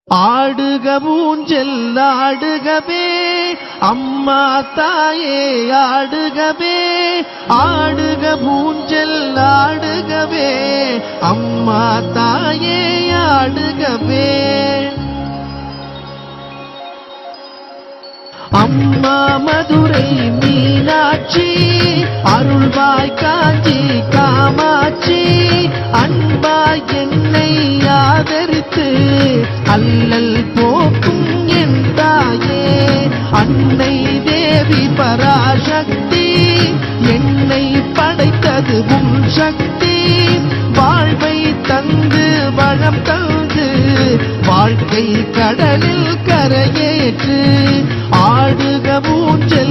ஆடுக ஊஞ்சல் ஆடுகவே அம்மா தாயே ஆடுகவே, ஆடுக ஊஞ்சல் ஆடுகவே அம்மா தாயே ஆடுகவே. அம்மா மதுரை மீனாட்சி, அருள்வாய் காஞ்சி காமாட்சி, அன்பாய் என்னை ஆதரித்து அல்லல் போக்கும் என் தாயே. அன்னை தேவி பராசக்தி, என்னை படைத்தது உன் சக்தி. வாழ்வை தந்து வளம் தந்து வாழ்க்கை கடலில் கரையேற்று. ஆடுக ஊஞ்சல்